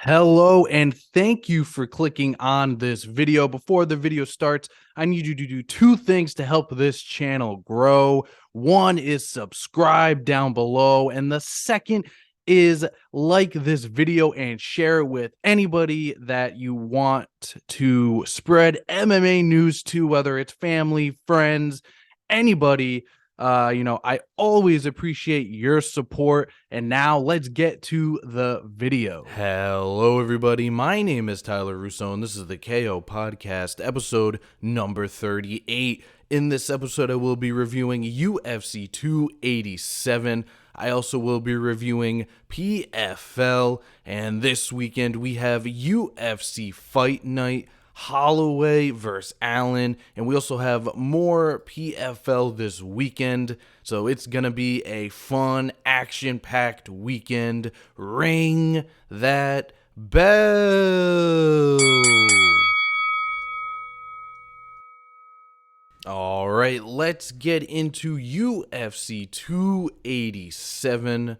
Hello, and thank you for clicking on this video. Before the video starts, I need you to do two things to help this channel grow. One is subscribe down below, and the second is like this video and share it with anybody that you want to spread MMA news to, whether it's family, friends, anybody. I always appreciate your support. And now let's get to the video. Hello, everybody. My name is Tyler Russo, and this is the KO Podcast, episode number 38. In this episode, I will be reviewing UFC 287. I also will be reviewing PFL, and this weekend we have UFC Fight Night, Holloway versus Allen, and we also have more PFL this weekend, so it's gonna be a fun, action-packed weekend. Ring that bell. All right, let's get into UFC 287.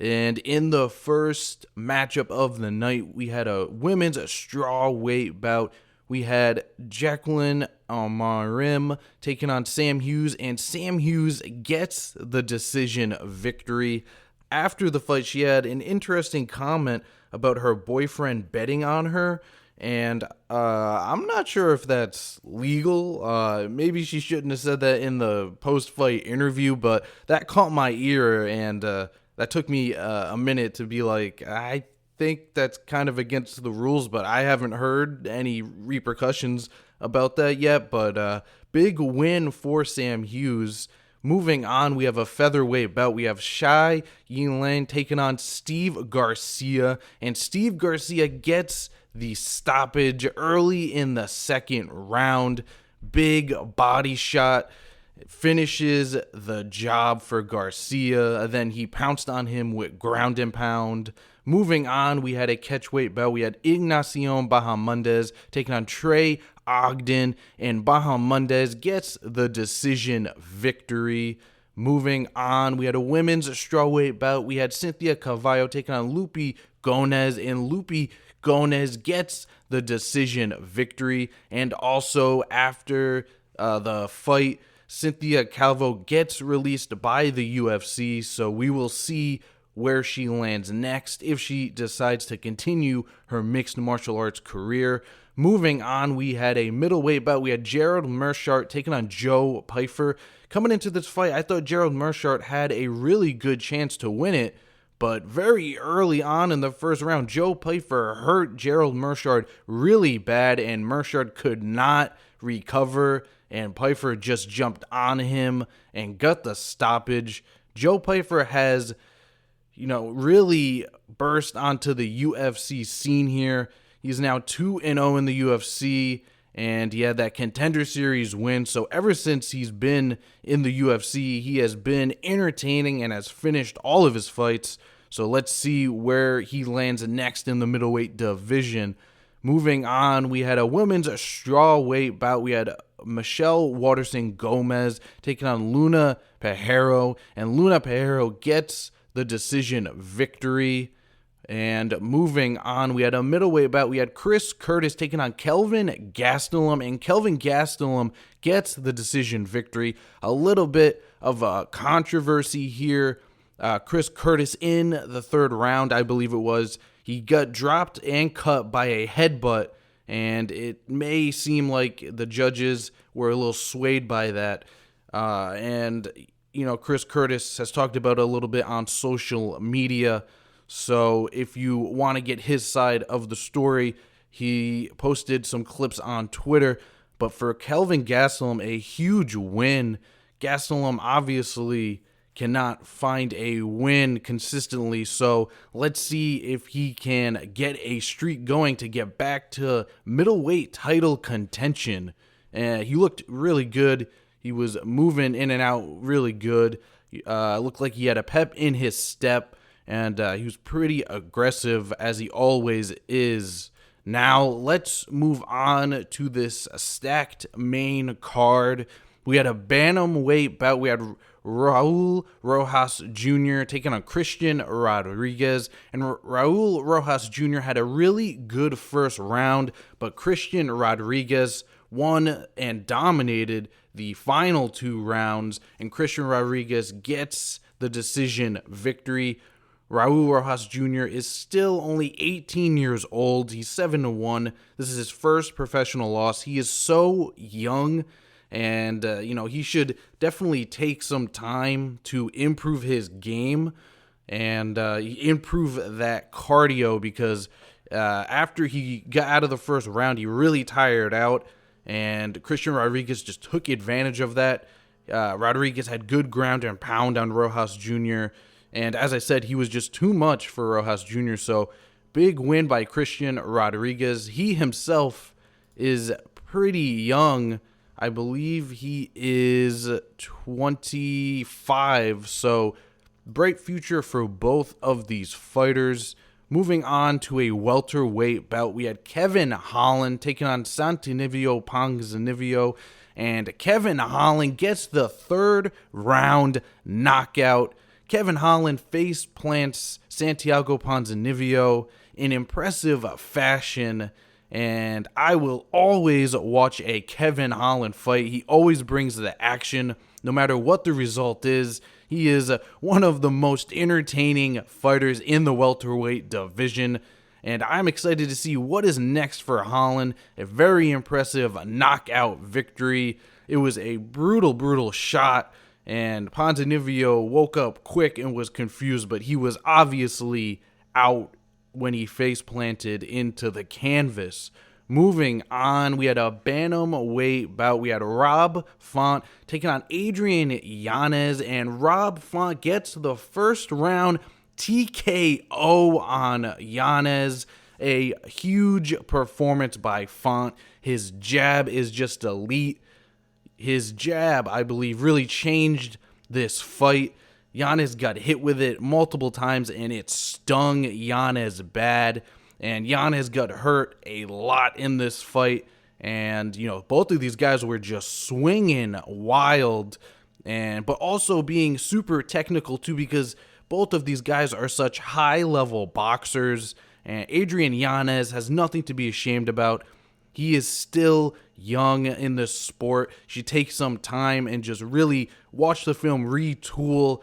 And in the first matchup of the night, we had a women's strawweight bout. We had Jacqueline Amarim taking on Sam Hughes, and Sam Hughes gets the decision victory. After the fight, she had an interesting comment about her boyfriend betting on her, and I'm not sure if that's legal. Maybe she shouldn't have said that in the post-fight interview, but that caught my ear, and that took me a minute to be like, I think that's kind of against the rules, but I haven't heard any repercussions about that yet. But big win for Sam Hughes. Moving on, we have a featherweight bout. We have Shai Yinlan taking on Steve Garcia, and Steve Garcia gets the stoppage early in the second round. Big body shot finishes the job for Garcia. Then he pounced on him with ground and pound. Moving on, we had a catchweight bout. We had Ignacio Bahamondes taking on Trey Ogden, and Bahamondes gets the decision victory. Moving on, we had a women's strawweight bout. We had Cynthia Cavallo taking on Lupi Gonez, and Lupi Gonez gets the decision victory. And also after the fight, Cynthia Calvo gets released by the UFC, so we will see where she lands next if she decides to continue her mixed martial arts career. Moving on, we had a middleweight bout. We had Gerald Meerschaert taking on Joe Pyfer. Coming into this fight, I thought Gerald Meerschaert had a really good chance to win it, but very early on in the first round, Joe Pyfer hurt Gerald Meerschaert really bad, and Meerschaert could not recover, and Pyfer just jumped on him and got the stoppage. Joe Pyfer has, really burst onto the UFC scene here. He's now 2-0 in the UFC, and he had that Contender Series win. So ever since he's been in the UFC, he has been entertaining and has finished all of his fights. So let's see where he lands next in the middleweight division. Moving on, we had a women's strawweight bout. We had Michelle Waterson Gomez taking on Luna Pajero, and Luna Pajero gets the decision victory. And moving on, we had a middleweight bout. We had Chris Curtis taking on Kelvin Gastelum, and Kelvin Gastelum gets the decision victory. A little bit of a controversy here. Chris Curtis in the third round, I believe it was, he got dropped and cut by a headbutt, and it may seem like the judges were a little swayed by that. Chris Curtis has talked about it a little bit on social media. So if you want to get his side of the story, he posted some clips on Twitter. But for Kelvin Gastelum, a huge win. Gastelum obviously cannot find a win consistently, so let's see if he can get a streak going to get back to middleweight title contention. He looked really good. He was moving in and out really good. Looked like he had a pep in his step, and he was pretty aggressive, as he always is. Now let's move on to this stacked main card. We had a bantamweight bout. We had Raul Rojas Jr. taking on Christian Rodriguez. And Raul Rojas Jr. had a really good first round, but Christian Rodriguez won and dominated the final 2 rounds, and Christian Rodriguez gets the decision victory. Raul Rojas Jr. is still only 18 years old. He's 7-1. This is his first professional loss. He is so young, and he should definitely take some time to improve his game and improve that cardio, because after he got out of the first round, he really tired out, and Christian Rodriguez just took advantage of that. Rodriguez had good ground and pound on Rojas Jr., and as I said, he was just too much for Rojas Jr., so big win by Christian Rodriguez. He himself is pretty young. I believe he is 25, so bright future for both of these fighters. Moving on to a welterweight bout, we had Kevin Holland taking on Santiago Ponzinibbio, and Kevin Holland gets the 3rd round knockout. Kevin Holland face plants Santiago Ponzinibbio in impressive fashion, and I will always watch a Kevin Holland fight. He always brings the action, no matter what the result is. He is one of the most entertaining fighters in the welterweight division, and I'm excited to see what is next for Holland. A very impressive knockout victory. It was a brutal shot, and Ponzinibbio woke up quick and was confused, but he was obviously out when he face planted into the canvas. Moving on, we had a bantamweight bout. We had Rob Font taking on Adrian Yanez, and Rob Font gets the first round TKO on Yanez. A huge performance by Font. His jab is just elite. His jab, I believe, really changed this fight. Yanez got hit with it multiple times, and it stung Yanez bad. And Yanez got hurt a lot in this fight. And, both of these guys were just swinging wild, but also being super technical too, because both of these guys are such high-level boxers. And Adrian Yanez has nothing to be ashamed about. He is still young in this sport. Should take some time and just really watch the film, retool.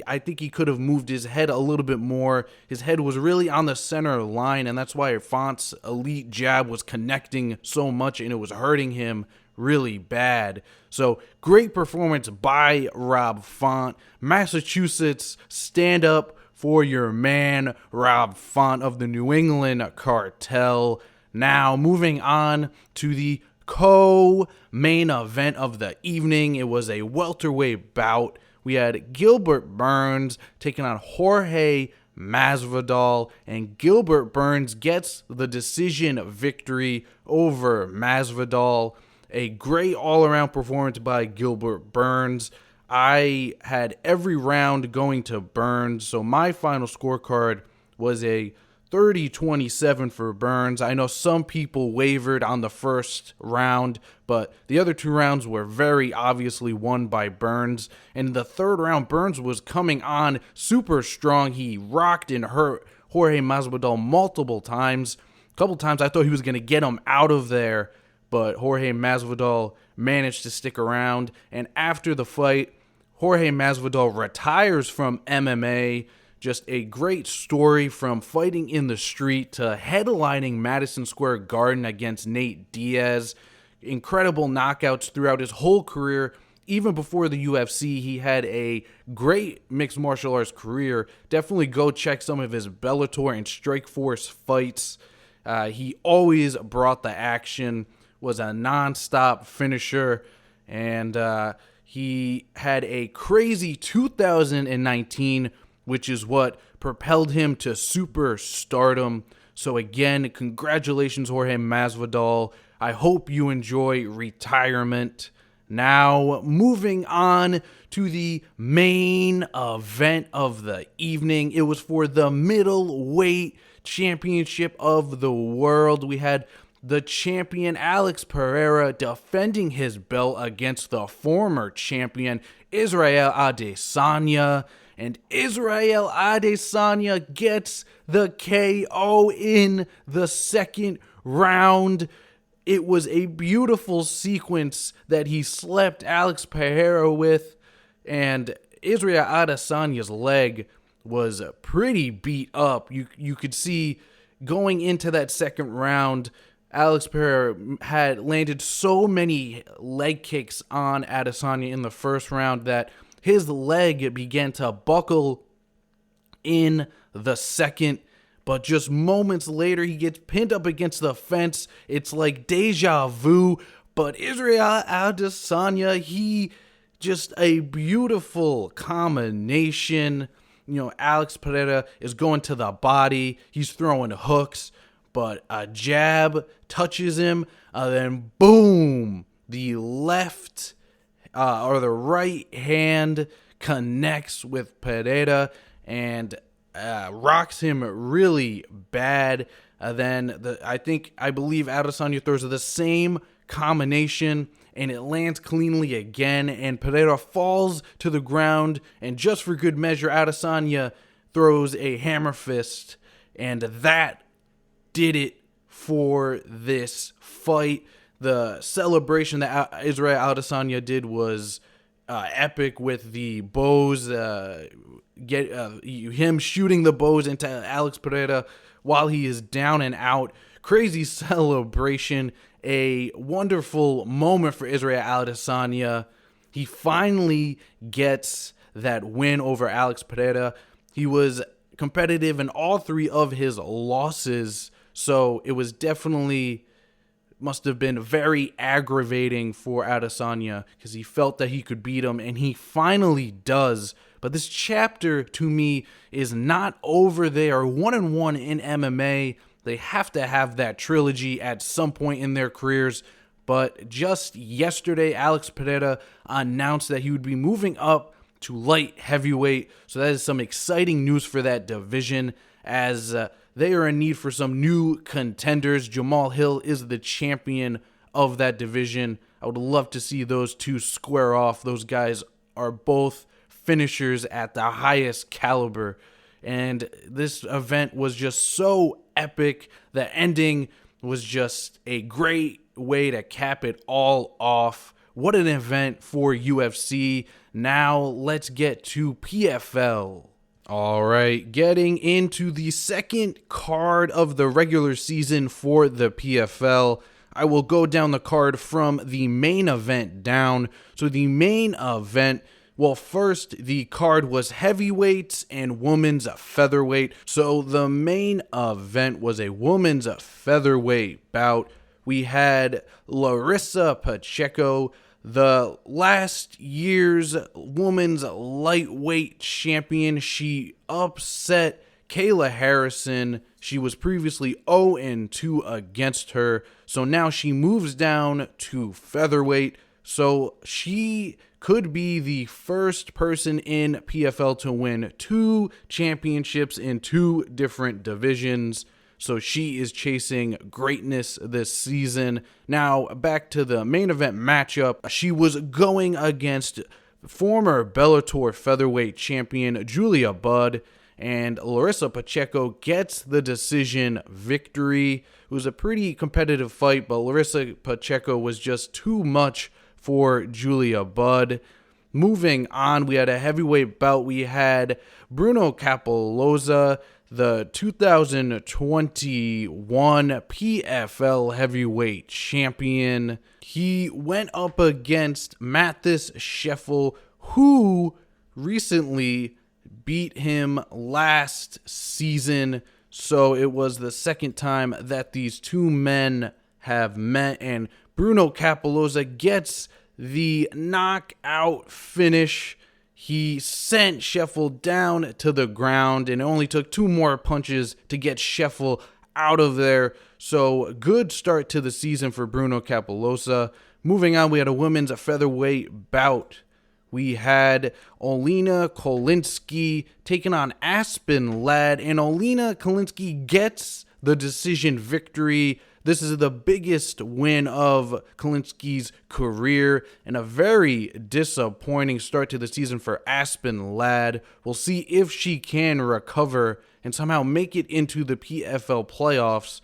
I think he could have moved his head a little bit more. His head was really on the center line, and that's why Font's elite jab was connecting so much, and it was hurting him really bad. So great performance by Rob Font. Massachusetts, stand up for your man, Rob Font of the New England Cartel. Now, moving on to the co-main event of the evening. It was a welterweight bout. We had Gilbert Burns taking on Jorge Masvidal, and Gilbert Burns gets the decision victory over Masvidal. A great all-around performance by Gilbert Burns. I had every round going to Burns, so my final scorecard was a 30-27 for Burns. I know some people wavered on the first round, but the other 2 rounds were very obviously won by Burns. And in the 3rd round, Burns was coming on super strong. He rocked and hurt Jorge Masvidal multiple times. A couple times I thought he was going to get him out of there, but Jorge Masvidal managed to stick around. And after the fight, Jorge Masvidal retires from MMA. Just a great story, from fighting in the street to headlining Madison Square Garden against Nate Diaz. Incredible knockouts throughout his whole career. Even before the UFC, he had a great mixed martial arts career. Definitely go check some of his Bellator and Strikeforce fights. He always brought the action, was a non-stop finisher, and he had a crazy 2019, which is what propelled him to superstardom. So again, congratulations, Jorge Masvidal. I hope you enjoy retirement. Now, moving on to the main event of the evening. It was for the middleweight championship of the world. We had the champion Alex Pereira defending his belt against the former champion Israel Adesanya. And Israel Adesanya gets the KO in the second round. It was a beautiful sequence that he slept Alex Pereira with. And Israel Adesanya's leg was pretty beat up. You could see going into that second round, Alex Pereira had landed so many leg kicks on Adesanya in the first round that his leg began to buckle in the second. But just moments later, he gets pinned up against the fence. It's like deja vu. But Israel Adesanya, he just a beautiful combination. You know, Alex Pereira is going to the body. He's throwing hooks. But a jab touches him. Then boom, the left or the right hand connects with Pereira and rocks him really bad. Then I believe Adesanya throws the same combination and it lands cleanly again, and Pereira falls to the ground, and just for good measure, Adesanya throws a hammer fist, and that did it for this fight. The celebration that Israel Adesanya did was epic, with the bows, him shooting the bows into Alex Pereira while he is down and out. Crazy celebration, a wonderful moment for Israel Adesanya. He finally gets that win over Alex Pereira. He was competitive in all three of his losses, so it was definitely must have been very aggravating for Adesanya because he felt that he could beat him, and he finally does. But this chapter, to me, is not over. They are 1-1 in MMA. They have to have that trilogy at some point in their careers. But just yesterday, Alex Pereira announced that he would be moving up to light heavyweight. So that is some exciting news for that division, as they are in need for some new contenders. Jamal Hill is the champion of that division. I would love to see those two square off. Those guys are both finishers at the highest caliber. And this event was just so epic. The ending was just a great way to cap it all off. What an event for UFC. Now let's get to PFL. All right, getting into the second card of the regular season for the PFL. I will go down the card from the main event down. So the main event, well, first, the card was heavyweights and women's featherweight. So the main event was a women's featherweight bout. We had Larissa Pacheco, the last year's women's lightweight champion. She upset Kayla Harrison. She was previously 0-2 against her. So now she moves down to featherweight. So she could be the first person in PFL to win 2 championships in 2 different divisions. So she is chasing greatness this season. Now, back to the main event matchup. She was going against former Bellator featherweight champion Julia Budd, and Larissa Pacheco gets the decision victory. It was a pretty competitive fight, but Larissa Pacheco was just too much for Julia Budd. Moving on, we had a heavyweight bout. We had Bruno Capoloza, the 2021 PFL heavyweight champion. He went up against Mathis Scheffel, who recently beat him last season. So it was the second time that these two men have met, and Bruno Capoloza gets the knockout finish. He sent Scheffel down to the ground, and it only took 2 more punches to get Scheffel out of there. So good start to the season for Bruno Capoloza. Moving on, we had a women's featherweight bout. We had Olena Kolinski taking on Aspen Ladd, and Olena Kolinski gets the decision victory. This is the biggest win of Kalinsky's career and a very disappointing start to the season for Aspen Ladd. We'll see if she can recover and somehow make it into the PFL playoffs.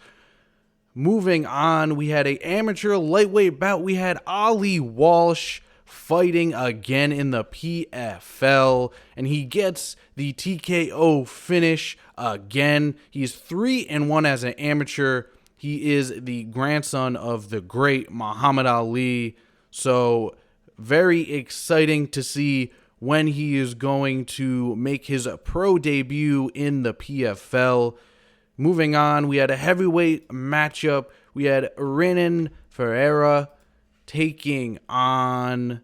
Moving on, we had an amateur lightweight bout. We had Ali Walsh fighting again in the PFL, and he gets the TKO finish again. He's 3-1 as an amateur. He is the grandson of the great Muhammad Ali, so very exciting to see when he is going to make his pro debut in the PFL. Moving on, we had a heavyweight matchup. We had Renan Ferreira taking on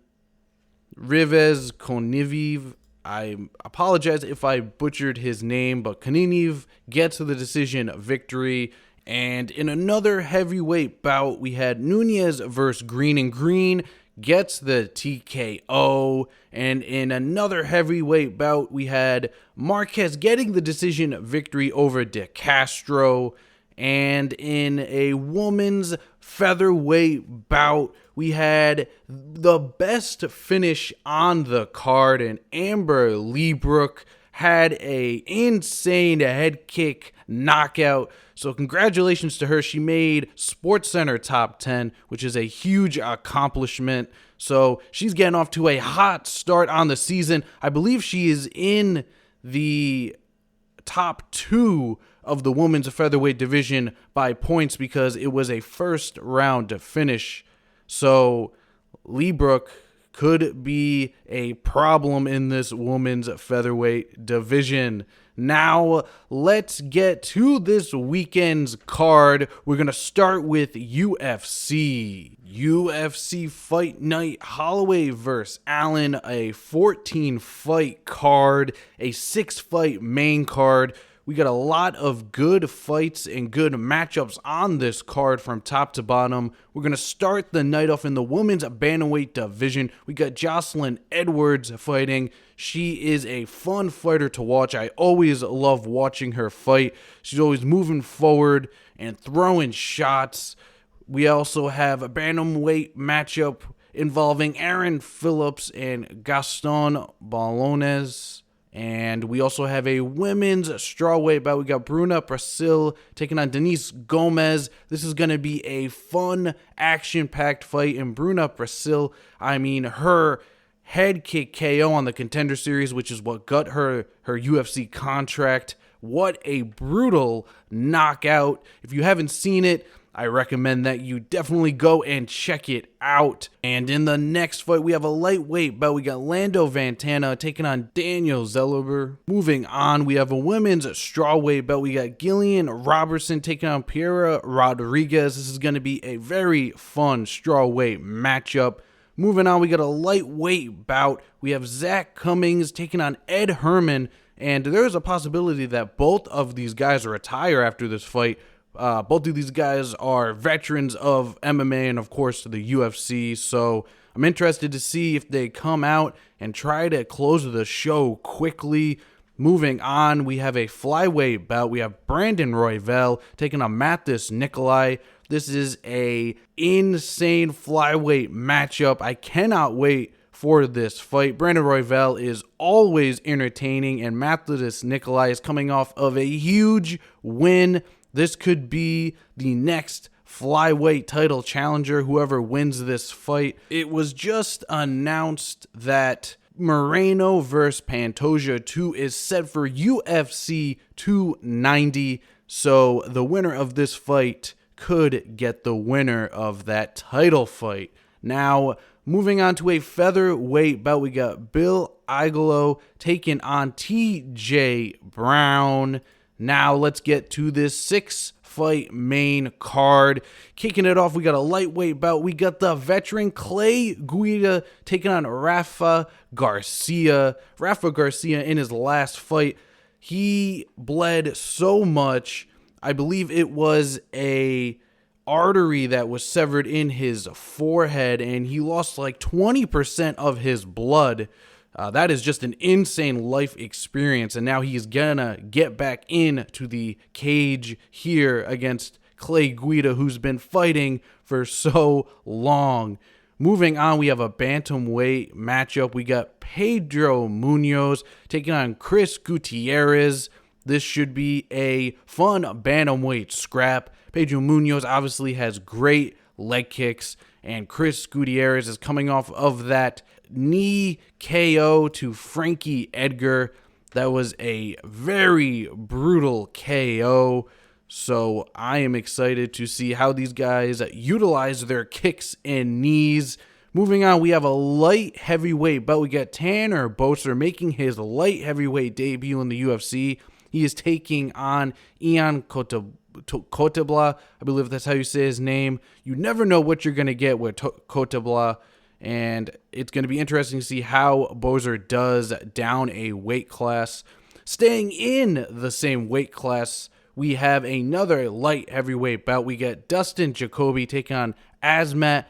Rivez Koniviv. I apologize if I butchered his name, but Koniviv gets the decision victory. And in another heavyweight bout, we had Nunez versus Green, and Green gets the TKO. And in another heavyweight bout, we had Marquez getting the decision victory over De Castro. And in a woman's featherweight bout, we had the best finish on the card, and Amber Leibrook had a insane head kick knockout. So congratulations to her. She made SportsCenter top 10, which is a huge accomplishment. So she's getting off to a hot start on the season. I believe she is in the top 2 of the women's featherweight division by points because it was a first round finish. So Leibrook could be a problem in this women's featherweight division. Now, let's get to this weekend's card. We're going to start with UFC. UFC Fight Night, Holloway vs. Allen, a 14-fight card, a 6-fight main card. We got a lot of good fights and good matchups on this card from top to bottom. We're going to start the night off in the women's bantamweight division. We got Jocelyn Edwards fighting. She is a fun fighter to watch. I always love watching her fight. She's always moving forward and throwing shots. We also have a bantamweight matchup involving Aaron Phillips and Gaston Balones. And we also have a women's strawweight bout. We got Bruna Brasil taking on Denise Gomez. This is going to be a fun, action-packed fight. And Bruna Brasil, her head kick KO on the Contender Series, which is what got her UFC contract. What a brutal knockout. If you haven't seen it, I recommend that you definitely go and check it out. And in the next fight, we have a lightweight bout. We got Lando Vantana taking on Daniel Zellweger. Moving on, we have a women's strawweight bout. We got Gillian Robertson taking on Piera Rodriguez. This is going to be a very fun strawweight matchup. Moving on, we got a lightweight bout. We have Zach Cummings taking on Ed Herman. And there is a possibility that both of these guys retire after this fight. Both of these guys are veterans of MMA and, of course, the UFC. So I'm interested to see if they come out and try to close the show quickly. Moving on, we have a flyweight bout. We have Brandon Royval taking on Mathis Nikolai. This is a insane flyweight matchup. I cannot wait for this fight. Brandon Royval is always entertaining, and Mathis Nikolai is coming off of a huge win. This could be the next flyweight title challenger, whoever wins this fight. It was just announced that Moreno versus Pantoja 2 is set for UFC 290. So the winner of this fight could get the winner of that title fight. Now, moving on to a featherweight bout, we got Bill Igalo taking on TJ Brown. Now let's get to this 6-fight main card. Kicking it off, we got a lightweight bout. We got the veteran Clay Guida taking on Rafa Garcia. Rafa Garcia, in his last fight, he bled so much. I believe it was a artery that was severed in his forehead, and he lost like 20% of his blood. That is just an insane life experience, and now he's gonna get back into the cage here against Clay Guida, who's been fighting for so long. Moving on, we have a bantamweight matchup. We got Pedro Munoz taking on Chris Gutierrez. This should be a fun bantamweight scrap. Pedro Munoz obviously has great leg kicks, and Chris Gutierrez is coming off of that knee KO to Frankie Edgar. That was a very brutal KO. So I am excited to see how these guys utilize their kicks and knees. Moving on, we have a light heavyweight belt. We got Tanner Boser making his light heavyweight debut in the UFC. He is taking on Ian Cotebla. I believe that's how you say his name. You never know what you're going to get with Cotebla, and it's going to be interesting to see how Boser does down a weight class. Staying in the same weight class, we have another light heavyweight bout. We get Dustin Jacoby taking on Azmat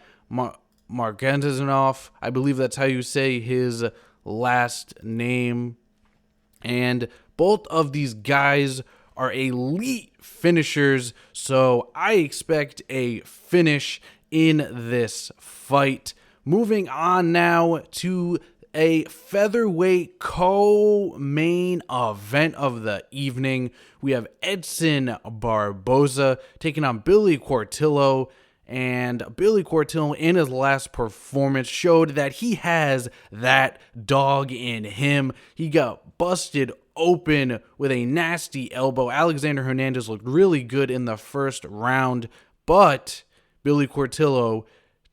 Marganzanov. I believe that's how you say his last name. And both of these guys are elite finishers, so I expect a finish in this fight. Moving on now to a featherweight co-main event of the evening. We have Edson Barboza taking on Billy Quartillo. And Billy Quartillo in his last performance showed that he has that dog in him. He got busted open with a nasty elbow. Alexander Hernandez looked really good in the first round, but Billy Quartillo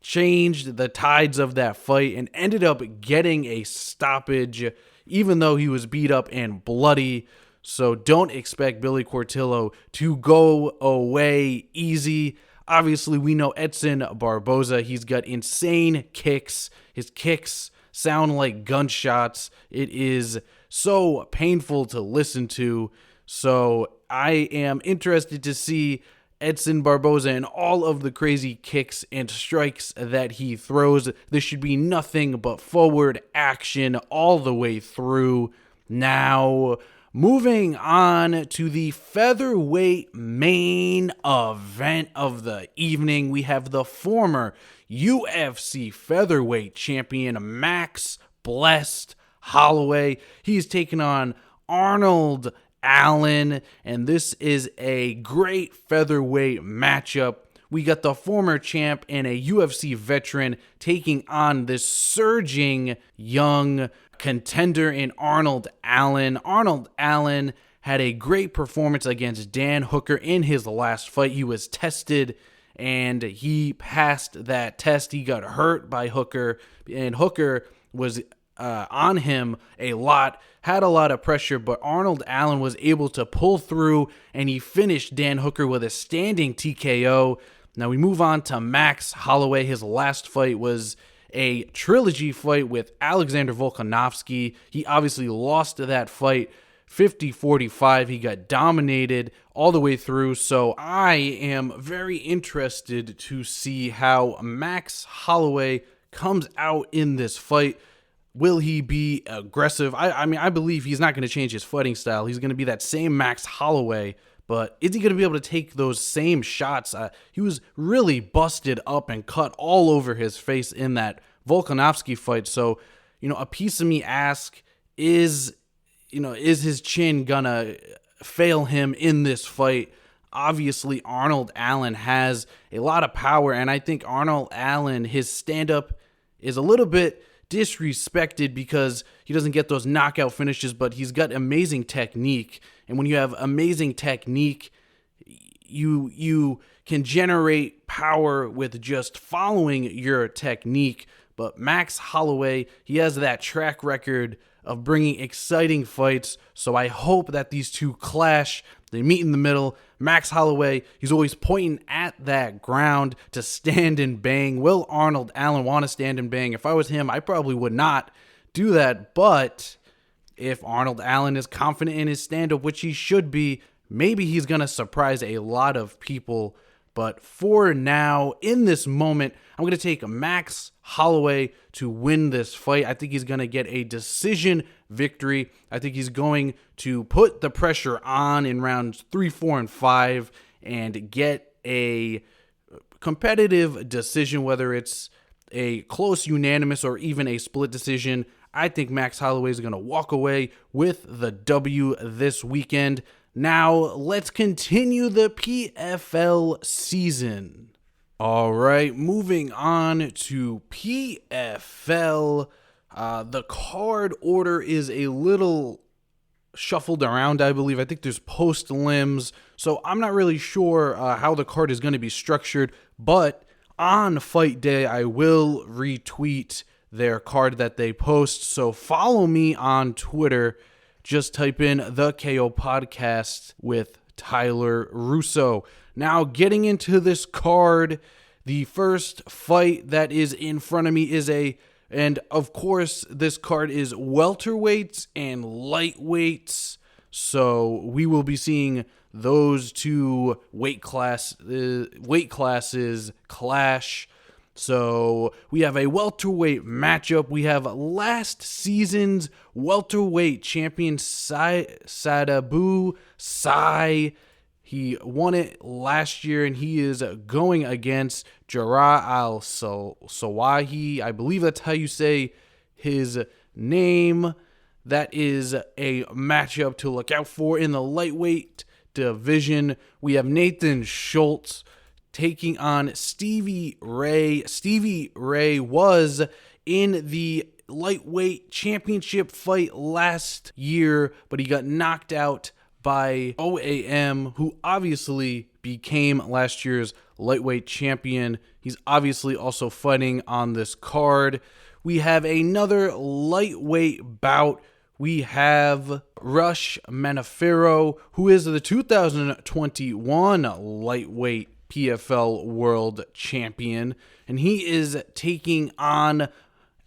changed the tides of that fight and ended up getting a stoppage, even though he was beat up and bloody. So don't expect Billy Quartillo to go away easy. Obviously, we know Edson Barboza. He's got insane kicks. His kicks sound like gunshots. It is so painful to listen to. So I am interested to see Edson Barboza and all of the crazy kicks and strikes that he throws. This should be nothing but forward action all the way through. Now, moving on to the featherweight main event of the evening, we have the former UFC featherweight champion Max Blessed Holloway. He's taking on Arnold Allen, and this is a great featherweight matchup. We got the former champ and a UFC veteran taking on this surging young contender in Arnold Allen. Arnold Allen had a great performance against Dan Hooker in his last fight. He was tested and he passed that test. He got hurt by Hooker, and Hooker was on him a lot, had a lot of pressure, but Arnold Allen was able to pull through, and he finished Dan Hooker with a standing TKO. Now we move on to Max Holloway. His last fight was a trilogy fight with Alexander Volkanovski. He obviously lost that fight 50-45. He got dominated all the way through, so I am very interested to see how Max Holloway comes out in this fight. Will he be aggressive? I mean, I believe he's not going to change his fighting style. He's going to be that same Max Holloway, but is he going to be able to take those same shots? He was really busted up and cut all over his face in that Volkanovski fight. So, a piece of me asks, is his chin going to fail him in this fight? Obviously, Arnold Allen has a lot of power, and I think Arnold Allen, his stand-up is a little bit disrespected because he doesn't get those knockout finishes, but he's got amazing technique. And when you have amazing technique, you can generate power with just following your technique. But Max Holloway, he has that track record of bringing exciting fights, so I hope that these two clash. They meet in the middle. Max Holloway, he's always pointing at that ground to stand and bang. Will Arnold Allen want to stand and bang? If I was him, I probably would not do that. But if Arnold Allen is confident in his stand-up, which he should be, maybe he's going to surprise a lot of people But for now, in this moment, I'm going to take Max Holloway to win this fight. I think he's going to get a decision victory. I think he's going to put the pressure on in rounds 3, 4, and 5 and get a competitive decision, whether it's a close unanimous or even a split decision. I think Max Holloway is going to walk away with the W this weekend. Now, let's continue the PFL season. All right, moving on to PFL. The card order is a little shuffled around, I believe. I think there's post limbs, so I'm not really sure how the card is going to be structured, but on fight day, I will retweet their card that they post. So follow me on Twitter. Just type in the KO Podcast with Tyler Russo. Now, getting into this card, the first fight that is in front of me is and of course, this card is welterweights and lightweights. So we will be seeing those two weight classes clash. So we have a welterweight matchup. We have last season's welterweight champion Sadabu Sai. He won it last year, and he is going against Jarrah Al-Sawahi. I believe that's how you say his name. That is a matchup to look out for. In the lightweight division, we have Nathan Schultz taking on Stevie Ray. Stevie Ray was in the lightweight championship fight last year, but he got knocked out by OAM, who obviously became last year's lightweight champion. He's obviously also fighting on this card. We have another lightweight bout. We have Rush Manafero, who is the 2021 lightweight PFL world champion, and he is taking on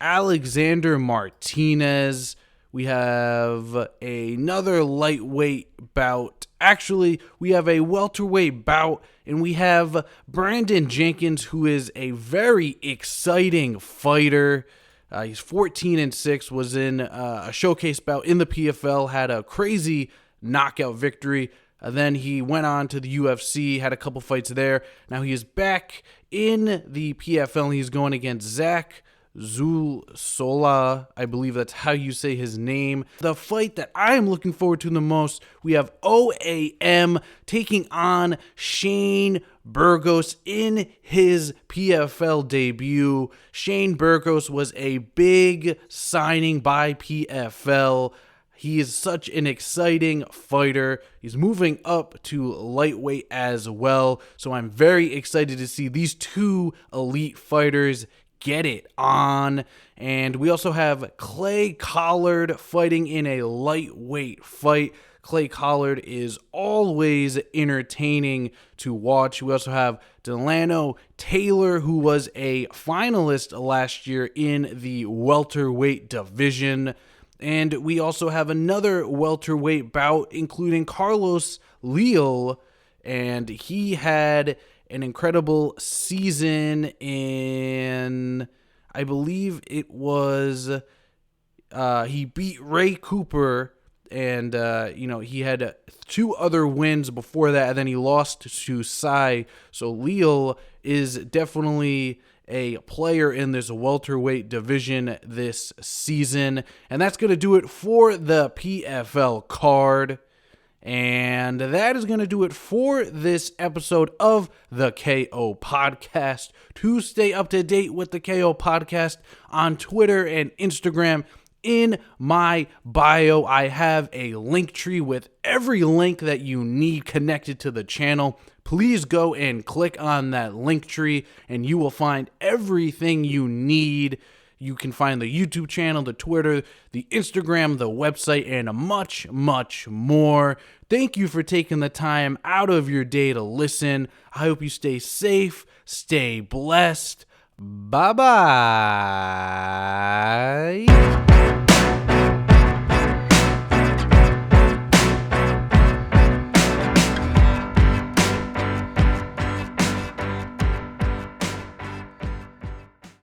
Alexander Martinez. We have another lightweight bout. Actually, we have a welterweight bout, and we have Brandon Jenkins, who is a very exciting fighter. He's 14-6, was in a showcase bout in the PFL, had a crazy knockout victory. Then he went on to the UFC, had a couple fights there. Now he is back in the PFL. He's going against Zach Zulsola. I believe that's how you say his name. The fight that I am looking forward to the most, we have OAM taking on Shane Burgos in his PFL debut. Shane Burgos was a big signing by PFL. He is such an exciting fighter. He's moving up to lightweight as well. So I'm very excited to see these two elite fighters get it on. And we also have Clay Collard fighting in a lightweight fight. Clay Collard is always entertaining to watch. We also have Delano Taylor, who was a finalist last year in the welterweight division. And we also have another welterweight bout, including Carlos Leal, and he had an incredible season in, I believe it was, he beat Ray Cooper, and, he had two other wins before that, and then he lost to Sai. So Leal is definitely a player in this welterweight division this season. And that's going to do it for the PFL card. And that is going to do it for this episode of the KO Podcast. To stay up to date with the KO Podcast on Twitter and Instagram, in my bio, I have a link tree with every link that you need connected to the channel. Please go and click on that link tree and you will find everything you need. You can find the YouTube channel, the Twitter, the Instagram, the website, and much, much more. Thank you for taking the time out of your day to listen. I hope you stay safe, stay blessed. Bye-bye.